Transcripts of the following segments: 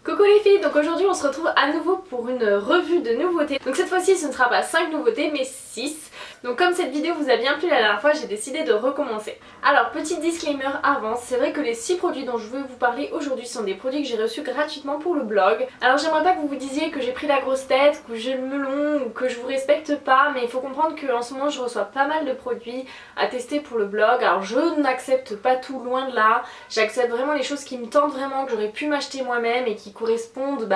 Coucou les filles, donc aujourd'hui on se retrouve à nouveau pour une revue de nouveautés. Donc cette fois-ci ce ne sera pas 5 nouveautés mais 6. Donc comme cette vidéo vous a bien plu la dernière fois, j'ai décidé de recommencer. Alors petit disclaimer avant, c'est vrai que les 6 produits dont je veux vous parler aujourd'hui sont des produits que j'ai reçus gratuitement pour le blog. Alors j'aimerais pas que vous vous disiez que j'ai pris la grosse tête, que j'ai le melon ou que je vous respecte pas, mais il faut comprendre qu'en ce moment je reçois pas mal de produits à tester pour le blog. Alors je n'accepte pas tout, loin de là, j'accepte vraiment les choses qui me tentent vraiment, que j'aurais pu m'acheter moi-même et qui correspondent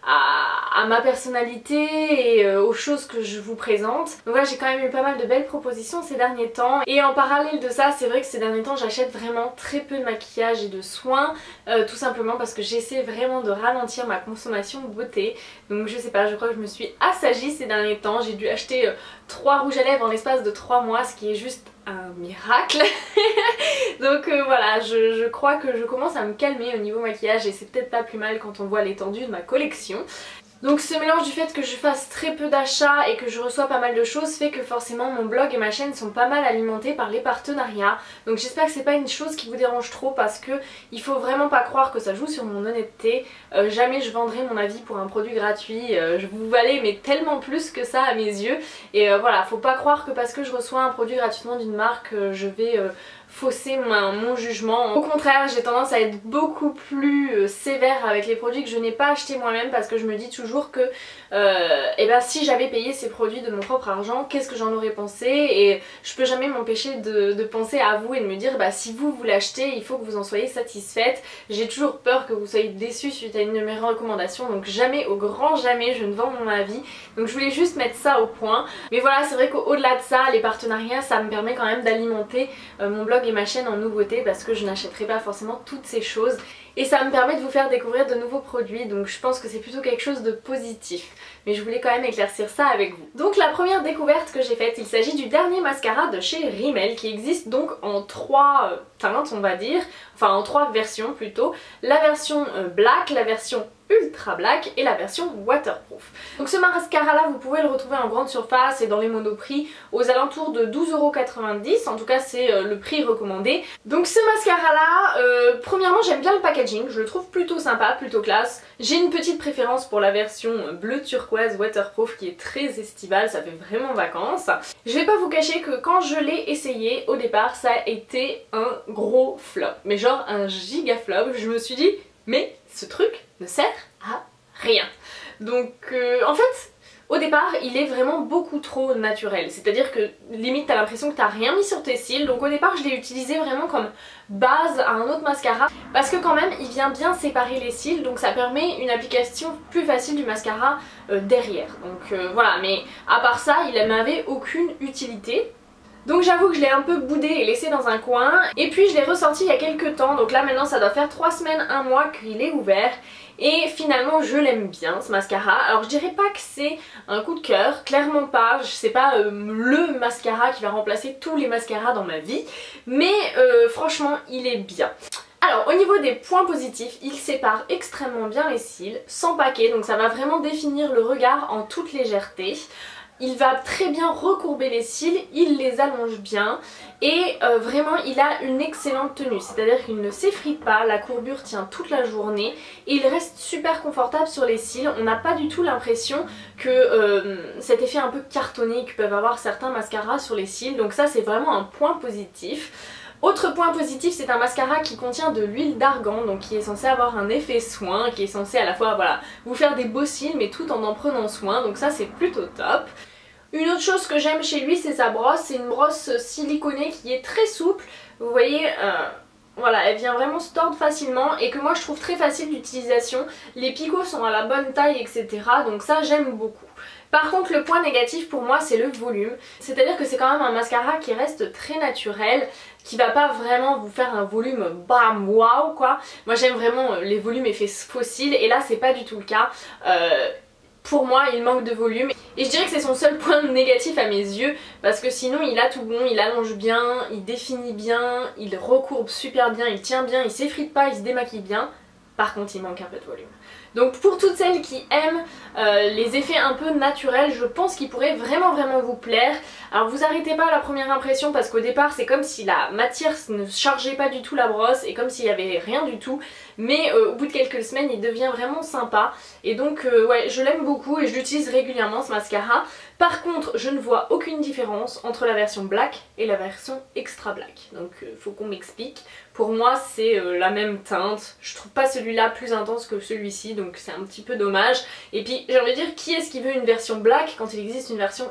à ma personnalité et aux choses que je vous présente. Donc là j'ai quand même eu pas mal de belles propositions ces derniers temps, et en parallèle de ça c'est vrai que ces derniers temps j'achète vraiment très peu de maquillage et de soins, tout simplement parce que j'essaie vraiment de ralentir ma consommation de beauté. Donc je sais pas, je crois que je me suis assagie ces derniers temps, j'ai dû acheter 3 rouges à lèvres en l'espace de 3 mois, ce qui est juste un miracle. Donc voilà, je crois que je commence à me calmer au niveau maquillage et c'est peut-être pas plus mal quand on voit l'étendue de ma collection. Donc ce mélange du fait que je fasse très peu d'achats et que je reçois pas mal de choses fait que forcément mon blog et ma chaîne sont pas mal alimentés par les partenariats. Donc j'espère que c'est pas une chose qui vous dérange trop, parce que il faut vraiment pas croire que ça joue sur mon honnêteté. Jamais je vendrai mon avis pour un produit gratuit, je vous valais mais tellement plus que ça à mes yeux. Et voilà, faut pas croire que parce que je reçois un produit gratuitement d'une marque, je vais fausser mon jugement. Au contraire, j'ai tendance à être beaucoup plus sévère avec les produits que je n'ai pas achetés moi-même, parce que je me dis toujours que si j'avais payé ces produits de mon propre argent, qu'est-ce que j'en aurais pensé? Et je peux jamais m'empêcher de penser à vous et de me dire si vous l'achetez, il faut que vous en soyez satisfaite. J'ai toujours peur que vous soyez déçus suite à une de mes recommandations, donc jamais, au grand jamais, je ne vends mon avis. Donc je voulais juste mettre ça au point. Mais voilà, c'est vrai qu'au-delà de ça, les partenariats, ça me permet quand même d'alimenter mon blog et ma chaîne en nouveautés, parce que je n'achèterai pas forcément toutes ces choses. Et ça me permet de vous faire découvrir de nouveaux produits, donc je pense que c'est plutôt quelque chose de positif. Mais je voulais quand même éclaircir ça avec vous. Donc la première découverte que j'ai faite, il s'agit du dernier mascara de chez Rimmel, qui existe donc en 3 teintes on va dire, enfin en 3 versions plutôt. La version black, la version ultra black et la version waterproof. Donc ce mascara là vous pouvez le retrouver en grande surface et dans les monoprix aux alentours de 12,90 €, en tout cas c'est le prix recommandé. Donc ce mascara là, premièrement j'aime bien le packaging, je le trouve plutôt sympa, plutôt classe. J'ai une petite préférence pour la version bleu turquoise waterproof qui est très estivale, ça fait vraiment vacances. Je vais pas vous cacher que quand je l'ai essayé au départ ça a été un gros flop, mais genre un giga flop. Je me suis dit mais ce truc ne sert à rien. Donc en fait au départ il est vraiment beaucoup trop naturel, c'est à dire que limite t'as l'impression que t'as rien mis sur tes cils. Donc au départ je l'ai utilisé vraiment comme base à un autre mascara, parce que quand même il vient bien séparer les cils, donc ça permet une application plus facile du mascara derrière. Donc voilà, mais à part ça il m'avait aucune utilité. Donc j'avoue que je l'ai un peu boudé et laissé dans un coin, et puis je l'ai ressorti il y a quelques temps, donc là maintenant ça doit faire 3 semaines, 1 mois qu'il est ouvert, et finalement je l'aime bien ce mascara. Alors je dirais pas que c'est un coup de cœur, clairement pas, c'est pas le mascara qui va remplacer tous les mascaras dans ma vie, mais franchement il est bien. Alors au niveau des points positifs, il sépare extrêmement bien les cils, sans paquet, donc ça va vraiment définir le regard en toute légèreté. Il va très bien recourber les cils, il les allonge bien et vraiment il a une excellente tenue, c'est-à-dire qu'il ne s'effrite pas, la courbure tient toute la journée et il reste super confortable sur les cils. On n'a pas du tout l'impression que cet effet un peu cartonné que peuvent avoir certains mascaras sur les cils, donc ça c'est vraiment un point positif. Autre point positif, c'est un mascara qui contient de l'huile d'argan, donc qui est censé avoir un effet soin, qui est censé à la fois voilà, vous faire des beaux cils mais tout en prenant soin, donc ça c'est plutôt top. Une autre chose que j'aime chez lui c'est sa brosse, c'est une brosse siliconée qui est très souple, vous voyez voilà, elle vient vraiment se tordre facilement et que moi je trouve très facile d'utilisation. Les picots sont à la bonne taille etc, donc ça j'aime beaucoup. Par contre le point négatif pour moi c'est le volume, c'est à dire que c'est quand même un mascara qui reste très naturel, qui va pas vraiment vous faire un volume bam waouh quoi. Moi j'aime vraiment les volumes effets fossiles et là c'est pas du tout le cas. Pour moi il manque de volume et je dirais que c'est son seul point négatif à mes yeux, parce que sinon il a tout bon, il allonge bien, il définit bien, il recourbe super bien, il tient bien, il s'effrite pas, il se démaquille bien. Par contre il manque un peu de volume. Donc pour toutes celles qui aiment les effets un peu naturels, je pense qu'ils pourraient vraiment vous plaire. Alors vous arrêtez pas à la première impression parce qu'au départ c'est comme si la matière ne chargeait pas du tout la brosse et comme s'il y avait rien du tout. Mais au bout de quelques semaines il devient vraiment sympa. Et donc ouais, je l'aime beaucoup et je l'utilise régulièrement ce mascara. Par contre je ne vois aucune différence entre la version black et la version extra black. Donc faut qu'on m'explique. Pour moi c'est la même teinte. Je trouve pas celui-là plus intense que celui-ci, donc c'est un petit peu dommage. Et puis j'ai envie de dire, qui est-ce qui veut une version black quand il existe une version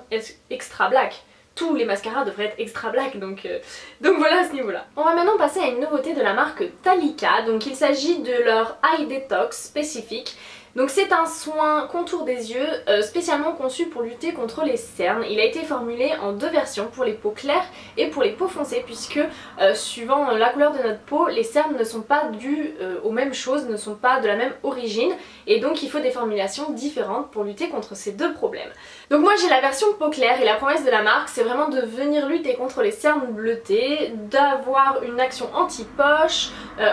extra black? Tous les mascaras devraient être extra black, donc voilà à ce niveau là. On va maintenant passer à une nouveauté de la marque Talika. Donc il s'agit de leur Eye Detox spécifique. Donc c'est un soin contour des yeux spécialement conçu pour lutter contre les cernes. Il a été formulé en deux versions, pour les peaux claires et pour les peaux foncées, puisque suivant la couleur de notre peau, les cernes ne sont pas dues aux mêmes choses, ne sont pas de la même origine, et donc il faut des formulations différentes pour lutter contre ces deux problèmes. Donc moi j'ai la version peau claire et la promesse de la marque c'est vraiment de venir lutter contre les cernes bleutées, d'avoir une action anti-poche,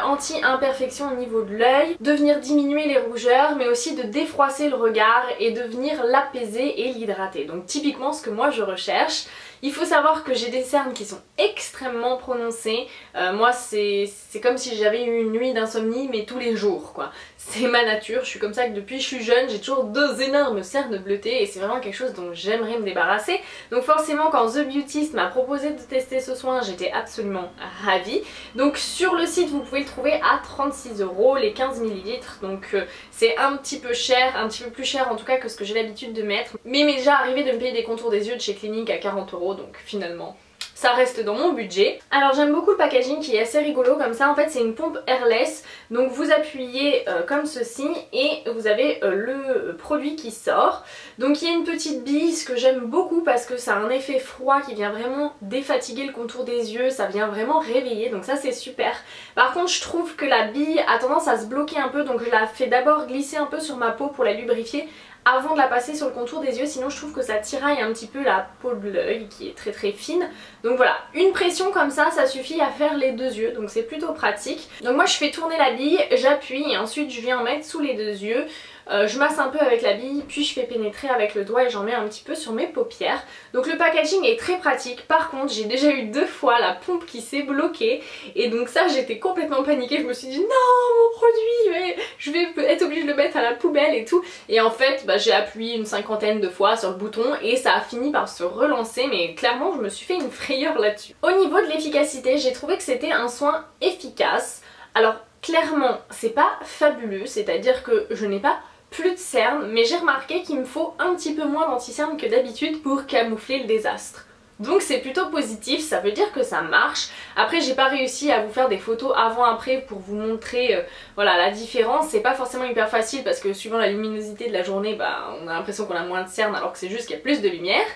anti-imperfection au niveau de l'œil, de venir diminuer les rougeurs, mais aussi de défroisser le regard et de venir l'apaiser et l'hydrater. Donc typiquement ce que moi je recherche. Il faut savoir que j'ai des cernes qui sont extrêmement prononcées. Moi c'est comme si j'avais eu une nuit d'insomnie mais tous les jours quoi. C'est ma nature, je suis comme ça que depuis que je suis jeune, j'ai toujours deux énormes cernes bleutées et c'est vraiment quelque chose dont j'aimerais me débarrasser. Donc forcément quand The Beautist m'a proposé de tester ce soin, j'étais absolument ravie. Donc sur le site vous pouvez le trouver à 36 € les 15 ml. Donc c'est un petit peu cher, un petit peu plus cher en tout cas que ce que j'ai l'habitude de mettre. Mais il m'est déjà arrivé de me payer des contours des yeux de chez Clinique à 40 €, donc finalement ça reste dans mon budget. Alors j'aime beaucoup le packaging qui est assez rigolo comme ça. En fait c'est une pompe airless, donc vous appuyez comme ceci et vous avez le produit qui sort. Donc il y a une petite bille, ce que j'aime beaucoup parce que ça a un effet froid qui vient vraiment défatiguer le contour des yeux, ça vient vraiment réveiller, donc ça c'est super. Par contre je trouve que la bille a tendance à se bloquer un peu, donc je la fais d'abord glisser un peu sur ma peau pour la lubrifier avant de la passer sur le contour des yeux, sinon je trouve que ça tiraille un petit peu la peau de l'œil qui est très fine. Donc voilà, une pression comme ça suffit à faire les deux yeux, donc c'est plutôt pratique. Donc moi je fais tourner la bille, j'appuie et ensuite je viens en mettre sous les deux yeux. Je masse un peu avec la bille, puis je fais pénétrer avec le doigt et j'en mets un petit peu sur mes paupières. Donc le packaging est très pratique. Par contre j'ai déjà eu 2 fois la pompe qui s'est bloquée et donc ça j'étais complètement paniquée. Je me suis dit non mon produit, je vais être obligée de le mettre à la poubelle et tout. Et en fait j'ai appuyé une 50aine de fois sur le bouton et ça a fini par se relancer, mais clairement je me suis fait une frayeur là-dessus. Au niveau de l'efficacité, j'ai trouvé que c'était un soin efficace. Alors clairement c'est pas fabuleux, c'est-à-dire que je n'ai pas plus de cernes, mais j'ai remarqué qu'il me faut un petit peu moins d'anti-cernes que d'habitude pour camoufler le désastre. Donc c'est plutôt positif, ça veut dire que ça marche. Après j'ai pas réussi à vous faire des photos avant-après pour vous montrer voilà, la différence. C'est pas forcément hyper facile parce que suivant la luminosité de la journée, on a l'impression qu'on a moins de cernes alors que c'est juste qu'il y a plus de lumière.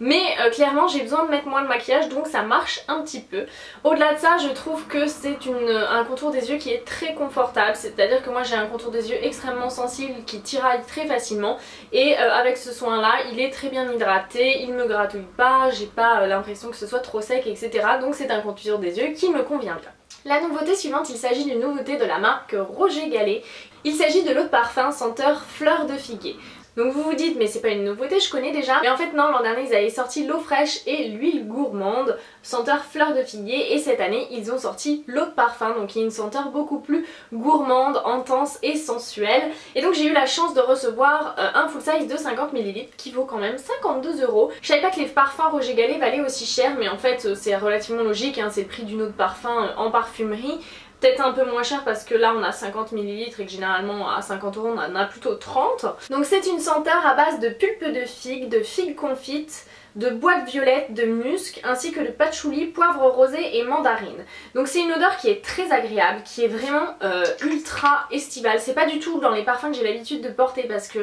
Mais clairement j'ai besoin de mettre moins de maquillage, donc ça marche un petit peu. Au-delà de ça, je trouve que c'est un contour des yeux qui est très confortable. C'est-à-dire que moi j'ai un contour des yeux extrêmement sensible qui tiraille très facilement. Et avec ce soin là, il est très bien hydraté, il me gratouille pas, j'ai pas l'impression que ce soit trop sec, etc. Donc c'est un contour des yeux qui me convient bien. La nouveauté suivante, il s'agit d'une nouveauté de la marque Roger Gallet. Il s'agit de l'eau de parfum senteur fleur de figuier. Donc vous vous dites mais c'est pas une nouveauté, je connais déjà. Mais en fait non, l'an dernier ils avaient sorti l'eau fraîche et l'huile gourmande, senteur fleur de figuier, et cette année ils ont sorti l'eau de parfum, donc il y a une senteur beaucoup plus gourmande, intense et sensuelle. Et donc j'ai eu la chance de recevoir un full size de 50 ml qui vaut quand même 52 €. Je savais pas que les parfums Roger Gallet valaient aussi cher, mais en fait c'est relativement logique, hein, c'est le prix d'une eau de parfum en parfumerie. Peut-être un peu moins cher parce que là on a 50 ml et que généralement à 50 € on en a plutôt 30. Donc c'est une senteur à base de pulpe de figues confites, de bois de violette, de musc, ainsi que de patchouli, poivre rosé et mandarine. Donc c'est une odeur qui est très agréable, qui est vraiment ultra estivale. C'est pas du tout dans les parfums que j'ai l'habitude de porter parce que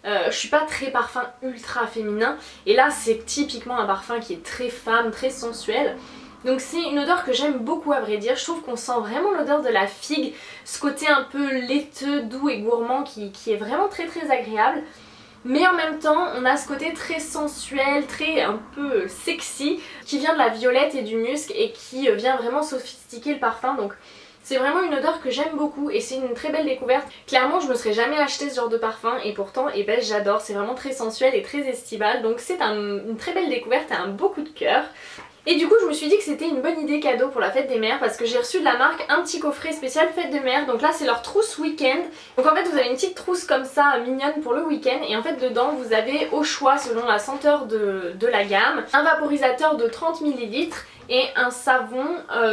je suis pas très parfum ultra féminin. Et là c'est typiquement un parfum qui est très femme, très sensuel. Donc c'est une odeur que j'aime beaucoup à vrai dire. Je trouve qu'on sent vraiment l'odeur de la figue, ce côté un peu laiteux, doux et gourmand qui est vraiment très agréable. Mais en même temps on a ce côté très sensuel, très un peu sexy qui vient de la violette et du musc et qui vient vraiment sophistiquer le parfum. Donc C'est vraiment une odeur que j'aime beaucoup et c'est une très belle découverte. Clairement je me serais jamais acheté ce genre de parfum et pourtant j'adore, c'est vraiment très sensuel et très estival, donc c'est une très belle découverte et un beau coup de cœur. Et du coup je me suis dit que c'était une bonne idée cadeau pour la fête des mères parce que j'ai reçu de la marque un petit coffret spécial fête des mères. Donc là c'est leur trousse week-end. Donc en fait vous avez une petite trousse comme ça mignonne pour le week-end et en fait dedans vous avez au choix selon la senteur de la gamme un vaporisateur de 30 ml et un savon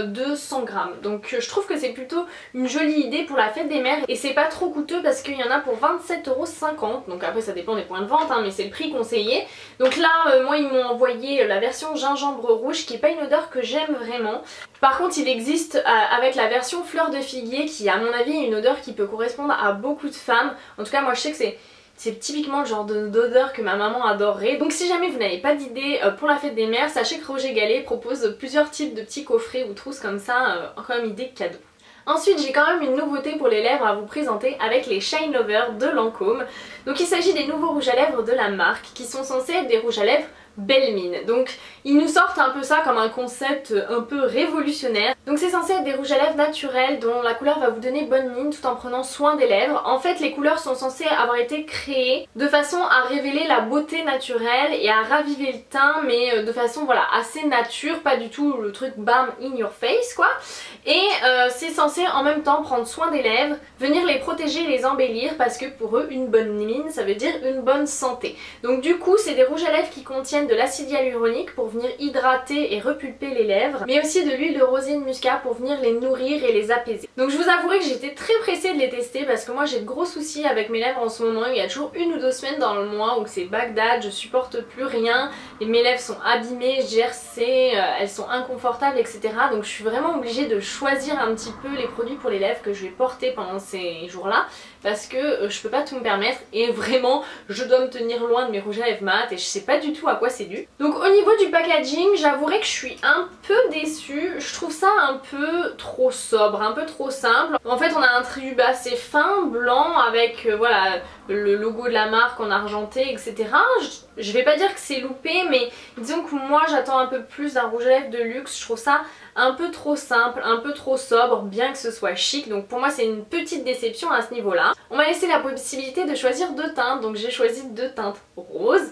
de 100 grammes. Donc je trouve que c'est plutôt une jolie idée pour la fête des mères et c'est pas trop coûteux parce qu'il y en a pour 27,50 €. Donc après ça dépend des points de vente hein, mais c'est le prix conseillé. Donc là moi ils m'ont envoyé la version gingembre rouge qui est pas une odeur que j'aime vraiment. Par contre il existe avec la version fleur de figuier qui à mon avis est une odeur qui peut correspondre à beaucoup de femmes. En tout cas moi je sais que c'est typiquement le genre d'odeur que ma maman adorerait. Donc si jamais vous n'avez pas d'idée pour la fête des mères, sachez que Roger Gallet propose plusieurs types de petits coffrets ou trousses comme ça comme idée cadeau. Ensuite j'ai quand même une nouveauté pour les lèvres à vous présenter avec les Shine Lover de Lancôme. Donc il s'agit des nouveaux rouges à lèvres de la marque qui sont censés être des rouges à lèvres belle mine. Donc ils nous sortent un peu ça comme un concept un peu révolutionnaire. Donc c'est censé être des rouges à lèvres naturels dont la couleur va vous donner bonne mine tout en prenant soin des lèvres. En fait les couleurs sont censées avoir été créées de façon à révéler la beauté naturelle et à raviver le teint mais de façon voilà assez nature, pas du tout le truc bam in your face quoi. Et c'est censé en même temps prendre soin des lèvres, venir les protéger et les embellir parce que pour eux une bonne mine ça veut dire une bonne santé. Donc du coup c'est des rouges à lèvres qui contiennent de l'acide hyaluronique pour venir hydrater et repulper les lèvres, mais aussi de l'huile de rosier de muscat pour venir les nourrir et les apaiser. Donc je vous avouerai que j'étais très pressée de les tester parce que moi j'ai de gros soucis avec mes lèvres en ce moment. Il y a toujours 1 ou 2 semaines dans le mois où c'est Bagdad, je supporte plus rien, et mes lèvres sont abîmées, gercées, elles sont inconfortables etc. Donc je suis vraiment obligée de choisir un petit peu les produits pour les lèvres que je vais porter pendant ces jours là parce que je peux pas tout me permettre et vraiment je dois me tenir loin de mes rouges à lèvres mat et je sais pas du tout à quoi c'est dû. Donc au niveau du packaging j'avouerai que je suis un peu déçue, je trouve ça un peu trop sobre, un peu trop simple. En fait on a un tube assez fin, blanc avec voilà le logo de la marque en argenté etc. Je vais pas dire que c'est loupé mais disons que moi j'attends un peu plus d'un rouge à lèvres de luxe, je trouve ça un peu trop simple, un peu trop sobre, bien que ce soit chic, donc pour moi c'est une petite déception à ce niveau là. On m'a laissé la possibilité de choisir 2 teintes, donc j'ai choisi 2 teintes roses.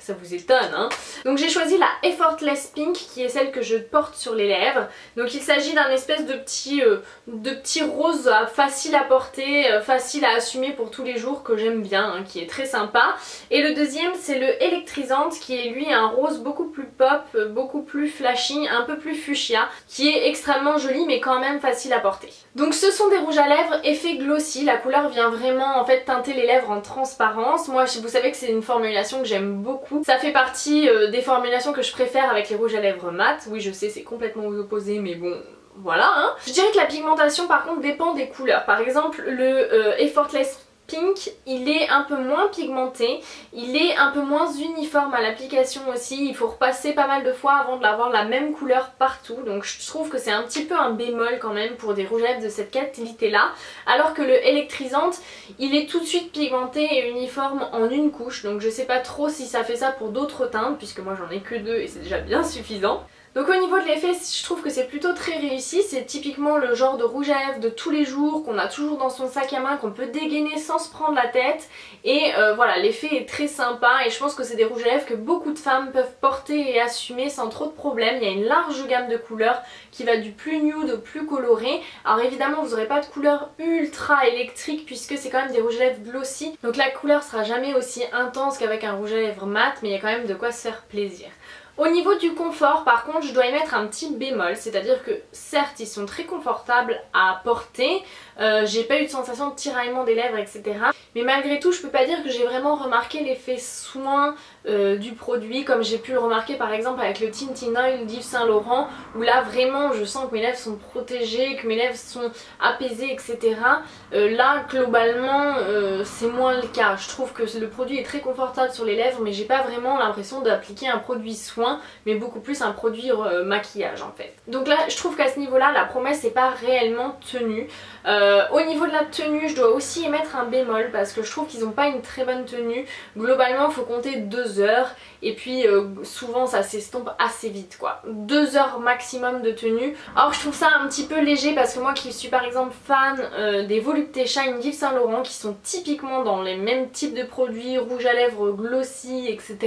Ça vous étonne hein. Donc j'ai choisi la Effortless Pink qui est celle que je porte sur les lèvres. Donc il s'agit d'un espèce de petit rose facile à porter, facile à assumer pour tous les jours que j'aime bien, hein, qui est très sympa. Et le deuxième c'est le Électrisante qui est lui un rose beaucoup plus pop, beaucoup plus flashy, un peu plus fuchsia, qui est extrêmement joli mais quand même facile à porter. Donc ce sont des rouges à lèvres effet glossy, la couleur vient vraiment en fait teinter les lèvres en transparence. Moi vous savez que c'est une formulation que j'aime beaucoup. Ça fait partie des formulations que je préfère avec les rouges à lèvres mat. Oui je sais c'est complètement aux opposés mais bon voilà hein. Je dirais que la pigmentation par contre dépend des couleurs. Par exemple le Effortless Pink il est un peu moins pigmenté, il est un peu moins uniforme à l'application aussi, il faut repasser pas mal de fois avant de l'avoir la même couleur partout, donc je trouve que c'est un petit peu un bémol quand même pour des rouges à lèvres de cette qualité là, alors que le Électrisante il est tout de suite pigmenté et uniforme en une couche, donc je sais pas trop si ça fait ça pour d'autres teintes puisque moi j'en ai que 2 et c'est déjà bien suffisant. Donc au niveau de l'effet je trouve que c'est plutôt très réussi, c'est typiquement le genre de rouge à lèvres de tous les jours qu'on a toujours dans son sac à main, qu'on peut dégainer sans se prendre la tête et voilà l'effet est très sympa et je pense que c'est des rouges à lèvres que beaucoup de femmes peuvent porter et assumer sans trop de problèmes. Il y a une large gamme de couleurs qui va du plus nude au plus coloré. Alors évidemment vous n'aurez pas de couleur ultra électrique puisque c'est quand même des rouges à lèvres glossy, donc la couleur sera jamais aussi intense qu'avec un rouge à lèvres mat mais il y a quand même de quoi se faire plaisir. Au niveau du confort par contre je dois y mettre un petit bémol, c'est-à-dire que certes ils sont très confortables à porter, j'ai pas eu de sensation de tiraillement des lèvres etc. Mais malgré tout je peux pas dire que j'ai vraiment remarqué l'effet soin du produit comme j'ai pu le remarquer par exemple avec le Tintin Oil d'Yves Saint Laurent où là vraiment je sens que mes lèvres sont protégées, que mes lèvres sont apaisées etc. Là globalement c'est moins le cas, je trouve que le produit est très confortable sur les lèvres mais j'ai pas vraiment l'impression d'appliquer un produit soin. soin mais beaucoup plus un produit maquillage en fait. Donc là je trouve qu'à ce niveau là la promesse n'est pas réellement tenue. Au niveau de la tenue je dois aussi émettre un bémol parce que je trouve qu'ils n'ont pas une très bonne tenue. Globalement il faut compter 2 heures et puis souvent ça s'estompe assez vite quoi. 2 heures maximum de tenue. Alors je trouve ça un petit peu léger parce que moi qui suis par exemple fan des Volupté Shine d'Yves Saint Laurent qui sont typiquement dans les mêmes types de produits, rouge à lèvres, glossy etc.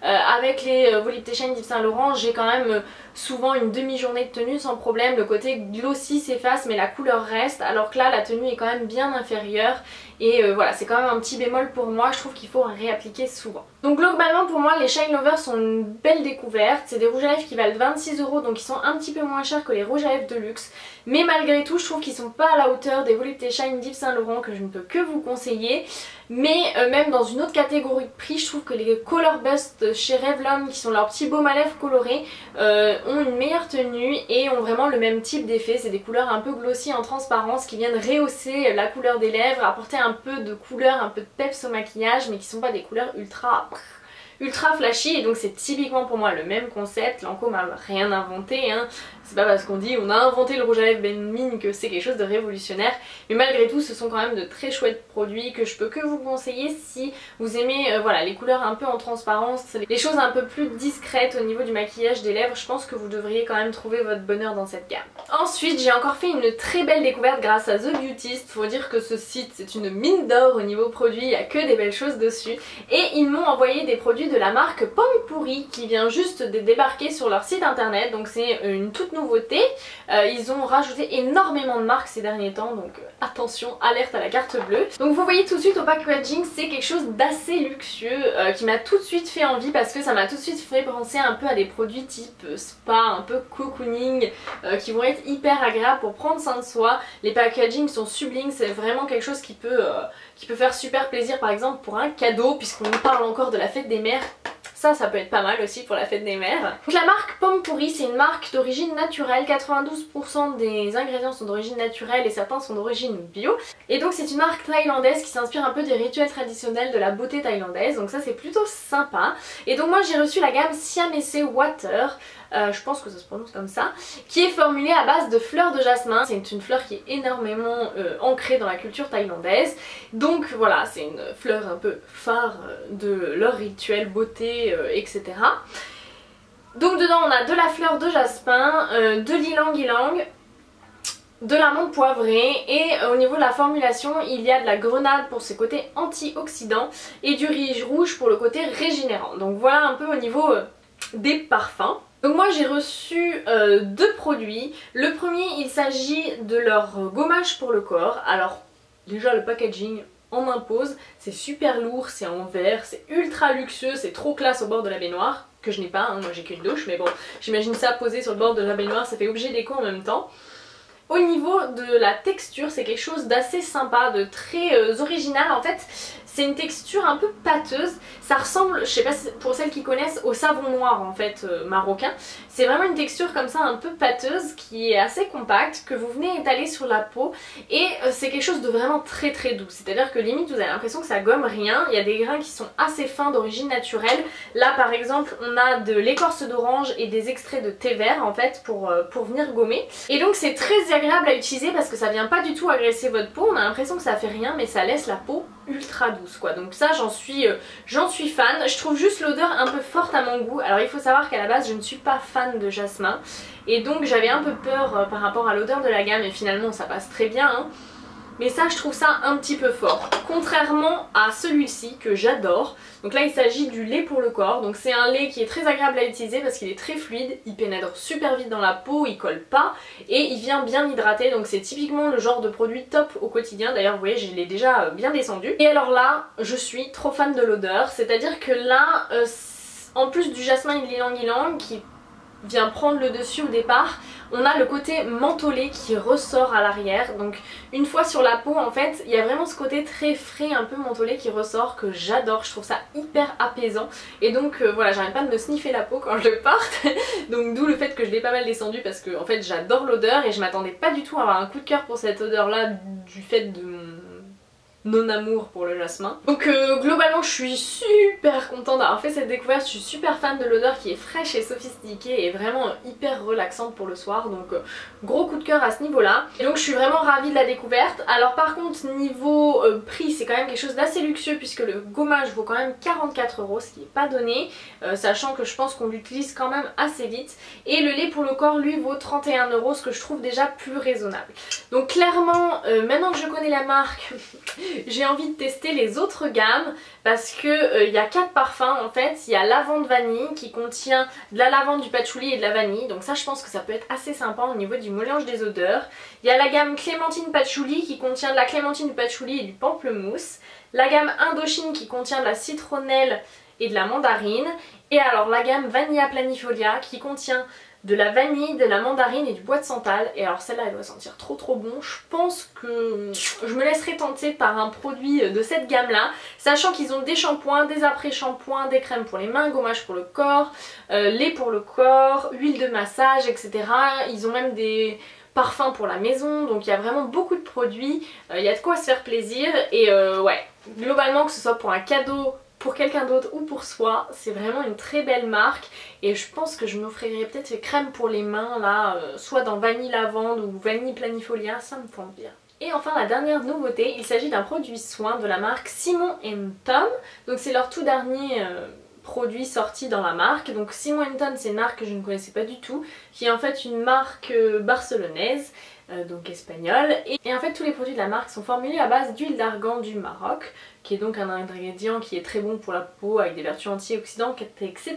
Avec les Volupté Shine d'Yves Saint Laurent j'ai quand même souvent une demi-journée de tenue sans problème. Le côté glossy s'efface mais la couleur reste, alors que là la tenue est quand même bien inférieure et voilà c'est quand même un petit bémol pour moi, je trouve qu'il faut réappliquer souvent. Donc globalement pour moi les Shine Lovers sont une belle découverte, c'est des rouges à lèvres qui valent 26 € donc ils sont un petit peu moins chers que les rouges à lèvres de luxe, mais malgré tout je trouve qu'ils sont pas à la hauteur des Volupté Shine d'Yves Saint Laurent que je ne peux que vous conseiller. Mais même dans une autre catégorie de prix je trouve que les Color Bust chez Revlon qui sont leurs petits baumes à lèvres colorés ont une meilleure tenue et ont vraiment le même type d'effet. C'est des couleurs un peu glossy en transparence qui viennent rehausser la couleur des lèvres, apporter un peu de couleur, un peu de peps au maquillage mais qui sont pas des couleurs ultra flashy et donc c'est typiquement pour moi le même concept. Lancôme n'a rien inventé hein. C'est pas parce qu'on dit on a inventé le rouge à lèvres Ben Mine que c'est quelque chose de révolutionnaire, mais malgré tout ce sont quand même de très chouettes produits que je peux que vous conseiller si vous aimez voilà, les couleurs un peu en transparence, les choses un peu plus discrètes au niveau du maquillage des lèvres. Je pense que vous devriez quand même trouver votre bonheur dans cette gamme. Ensuite j'ai encore fait une très belle découverte grâce à The Beautist. Faut dire que ce site c'est une mine d'or au niveau produit, il n'y a que des belles choses dessus et ils m'ont envoyé des produits de la marque Pomme Pourrie qui vient juste de débarquer sur leur site internet, donc c'est une toute nouveauté. Ils ont rajouté énormément de marques ces derniers temps donc attention, alerte à la carte bleue. Donc vous voyez tout de suite au packaging c'est quelque chose d'assez luxueux qui m'a tout de suite fait envie parce que ça m'a tout de suite fait penser un peu à des produits type spa, un peu cocooning qui vont être hyper agréables pour prendre soin de soi. Les packagings sont sublimes, c'est vraiment quelque chose qui peut faire super plaisir par exemple pour un cadeau puisqu'on parle encore de la fête des mères. Ça peut être pas mal aussi pour la fête des mères. Donc la marque Pomme Pourrie c'est une marque d'origine naturelle, 92% des ingrédients sont d'origine naturelle et certains sont d'origine bio. Et donc c'est une marque thaïlandaise qui s'inspire un peu des rituels traditionnels de la beauté thaïlandaise, donc ça c'est plutôt sympa. Et donc moi j'ai reçu la gamme Siamese Water, je pense que ça se prononce comme ça, qui est formulée à base de fleurs de jasmin. C'est une fleur qui est énormément ancrée dans la culture thaïlandaise, donc voilà c'est une fleur un peu phare de leur rituel beauté etc. Donc dedans on a de la fleur de jasmin, de l'ylang-ylang, de la menthe poivrée et au niveau de la formulation il y a de la grenade pour ses côtés antioxydants et du riz rouge pour le côté régénérant. Donc voilà un peu au niveau des parfums. Donc moi j'ai reçu 2 produits. Le premier il s'agit de leur gommage pour le corps. Alors déjà le packaging en impose, c'est super lourd, c'est en verre, c'est ultra luxueux, c'est trop classe au bord de la baignoire, que je n'ai pas, hein, moi j'ai qu'une douche, mais bon, j'imagine ça posé sur le bord de la baignoire, ça fait objet d'écho en même temps. Au niveau de la texture, c'est quelque chose d'assez sympa, de très original en fait. C'est une texture un peu pâteuse, ça ressemble, je sais pas pour celles qui connaissent, au savon noir en fait marocain. C'est vraiment une texture comme ça un peu pâteuse qui est assez compacte, que vous venez étaler sur la peau et c'est quelque chose de vraiment très doux. C'est-à-dire que limite vous avez l'impression que ça gomme rien, il y a des grains qui sont assez fins d'origine naturelle. Là par exemple on a de l'écorce d'orange et des extraits de thé vert en fait pour venir gommer. Et donc c'est très agréable à utiliser parce que ça vient pas du tout agresser votre peau, on a l'impression que ça fait rien mais ça laisse la peau ultra douce quoi. Donc ça j'en suis fan. Je trouve juste l'odeur un peu forte à mon goût. Alors il faut savoir qu'à la base je ne suis pas fan de jasmin et donc j'avais un peu peur par rapport à l'odeur de la gamme et finalement ça passe très bien hein. Mais ça je trouve ça un petit peu fort, contrairement à celui-ci que j'adore. Donc là il s'agit du lait pour le corps, donc c'est un lait qui est très agréable à utiliser parce qu'il est très fluide, il pénètre super vite dans la peau, il colle pas et il vient bien hydrater, donc c'est typiquement le genre de produit top au quotidien. D'ailleurs vous voyez je l'ai déjà bien descendu. Et alors là je suis trop fan de l'odeur, c'est à dire que là en plus du jasmin et de l'ylang-ylang qui vient prendre le dessus au départ, on a le côté mentholé qui ressort à l'arrière. Donc une fois sur la peau en fait il y a vraiment ce côté très frais un peu mentholé qui ressort que j'adore, je trouve ça hyper apaisant et donc voilà j'arrête pas de me sniffer la peau quand je parte donc d'où le fait que je l'ai pas mal descendu parce que en fait j'adore l'odeur et je m'attendais pas du tout à avoir un coup de cœur pour cette odeur là du fait de non-amour pour le jasmin. Donc globalement je suis super contente d'avoir fait cette découverte, je suis super fan de l'odeur qui est fraîche et sophistiquée et vraiment hyper relaxante pour le soir, donc gros coup de cœur à ce niveau là. Et donc je suis vraiment ravie de la découverte. Alors par contre niveau prix c'est quand même quelque chose d'assez luxueux puisque le gommage vaut quand même 44 €, ce qui n'est pas donné, sachant que je pense qu'on l'utilise quand même assez vite. Et le lait pour le corps lui vaut 31 €, ce que je trouve déjà plus raisonnable. Donc clairement maintenant que je connais la marque j'ai envie de tester les autres gammes parce que il y a 4 parfums en fait. Il y a lavande vanille qui contient de la lavande, du patchouli et de la vanille, donc ça je pense que ça peut être assez sympa au niveau du mélange des odeurs. Il y a la gamme clémentine patchouli qui contient de la clémentine, du patchouli et du pamplemousse. La gamme Indochine qui contient de la citronnelle et de la mandarine. Et alors la gamme Vanilla Planifolia qui contient de la vanille, de la mandarine et du bois de santal. Et alors celle-là elle doit sentir trop bon. Je pense que je me laisserai tenter par un produit de cette gamme là, sachant qu'ils ont des shampoings, des après-shampoings, des crèmes pour les mains, gommage pour le corps, lait pour le corps, huile de massage, etc. Ils ont même des parfums pour la maison, donc il y a vraiment beaucoup de produits, il y a de quoi se faire plaisir. Et ouais, globalement que ce soit pour un cadeau, pour quelqu'un d'autre ou pour soi, c'est vraiment une très belle marque. Et je pense que je m'offrirai peut-être ces crèmes pour les mains là, soit dans vanille lavande ou vanille planifolia, ça me tente bien. Et enfin la dernière nouveauté, il s'agit d'un produit soin de la marque Simon & Tom. Donc c'est leur tout dernier produit sorti dans la marque. Donc Simon & Tom c'est une marque que je ne connaissais pas du tout, qui est en fait une marque barcelonaise, donc espagnole. Et en fait tous les produits de la marque sont formulés à base d'huile d'argan du Maroc, qui est donc un ingrédient qui est très bon pour la peau avec des vertus antioxydantes, etc.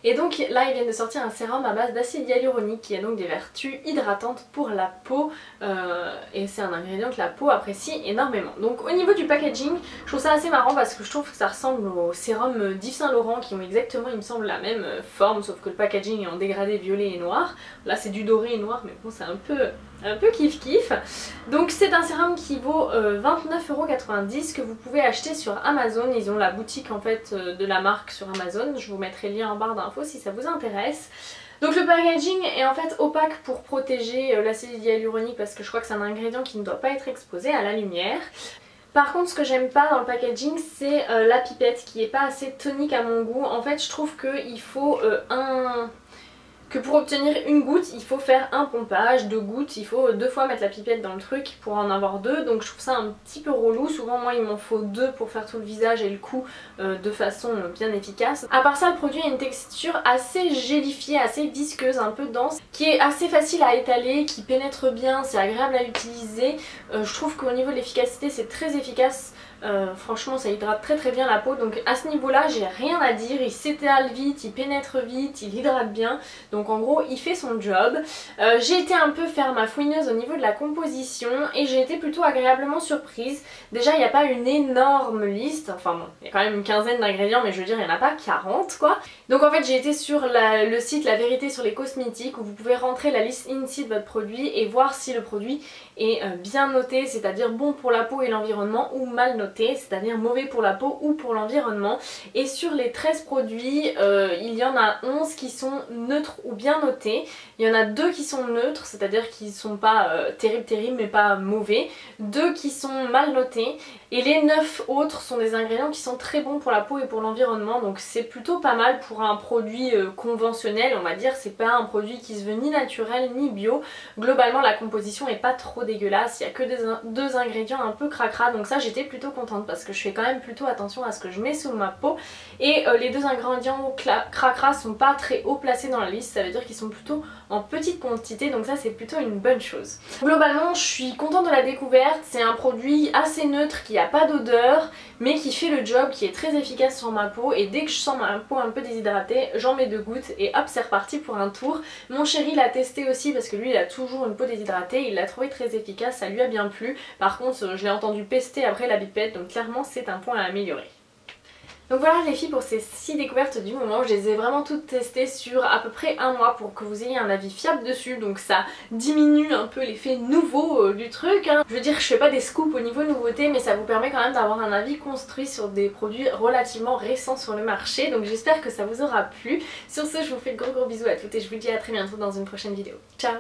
Et donc là ils viennent de sortir un sérum à base d'acide hyaluronique qui a donc des vertus hydratantes pour la peau, et c'est un ingrédient que la peau apprécie énormément. Donc au niveau du packaging, je trouve ça assez marrant parce que je trouve que ça ressemble au sérum d'Yves Saint Laurent qui ont exactement il me semble la même forme, sauf que le packaging est en dégradé violet et noir. Là c'est du doré et noir mais bon c'est un peu kiff kiff. Donc c'est un sérum qui vaut 29,90 € que vous pouvez acheter sur Amazon. Ils ont la boutique en fait de la marque sur Amazon, je vous mettrai le lien en barre d'infos si ça vous intéresse. Donc le packaging est en fait opaque pour protéger l'acide hyaluronique parce que je crois que c'est un ingrédient qui ne doit pas être exposé à la lumière. Par contre ce que j'aime pas dans le packaging c'est la pipette qui est pas assez tonique à mon goût. En fait je trouve qu'il faut que pour obtenir une goutte il faut faire un pompage, 2 gouttes, il faut 2 fois mettre la pipette dans le truc pour en avoir 2, donc je trouve ça un petit peu relou. Souvent moi il m'en faut 2 pour faire tout le visage et le cou de façon bien efficace. À part ça le produit a une texture assez gélifiée, assez visqueuse, un peu dense, qui est assez facile à étaler, qui pénètre bien, c'est agréable à utiliser. Je trouve qu'au niveau de l'efficacité c'est très efficace. Franchement ça hydrate très bien la peau, donc à ce niveau là j'ai rien à dire, il s'étale vite, il pénètre vite, il hydrate bien, donc en gros il fait son job. J'ai été un peu faire ma fouineuse au niveau de la composition et j'ai été plutôt agréablement surprise. Déjà il n'y a pas une énorme liste, enfin bon il y a quand même une quinzaine d'ingrédients mais je veux dire il n'y en a pas 40 quoi. Donc en fait j'ai été sur le site La Vérité sur les cosmétiques où vous pouvez rentrer la liste INSEE de votre produit et voir si le produit est bien noté, c'est-à-dire bon pour la peau et l'environnement, ou mal noté, c'est-à-dire mauvais pour la peau ou pour l'environnement. Et sur les 13 produits, il y en a 11 qui sont neutres ou bien notés. Il y en a 2 qui sont neutres, c'est-à-dire qui sont pas terribles mais pas mauvais. 2 qui sont mal notés. Et les 9 autres sont des ingrédients qui sont très bons pour la peau et pour l'environnement. Donc c'est plutôt pas mal pour un produit conventionnel, on va dire. C'est pas un produit qui se veut ni naturel ni bio. Globalement la composition est pas trop dégueulasse, il y a que 2 ingrédients un peu cracra, donc ça j'étais plutôt contente parce que je fais quand même plutôt attention à ce que je mets sous ma peau. Et les 2 ingrédients cracra sont pas très haut placés dans la liste, ça veut dire qu'ils sont plutôt en petite quantité, donc ça c'est plutôt une bonne chose. Globalement je suis contente de la découverte, c'est un produit assez neutre qui a pas d'odeur mais qui fait le job, qui est très efficace sur ma peau, et dès que je sens ma peau un peu déshydratée j'en mets 2 gouttes et hop c'est reparti pour un tour. Mon chéri l'a testé aussi parce que lui il a toujours une peau déshydratée, il l'a trouvé très efficace, ça lui a bien plu. Par contre je l'ai entendu pester après la pipette, donc clairement c'est un point à améliorer. Donc voilà les filles pour ces 6 découvertes du moment, je les ai vraiment toutes testées sur à peu près un mois pour que vous ayez un avis fiable dessus, donc ça diminue un peu l'effet nouveau du truc hein. Je veux dire je fais pas des scoops au niveau nouveauté mais ça vous permet quand même d'avoir un avis construit sur des produits relativement récents sur le marché, donc j'espère que ça vous aura plu. Sur ce je vous fais de gros bisous à toutes et je vous dis à très bientôt dans une prochaine vidéo. Ciao!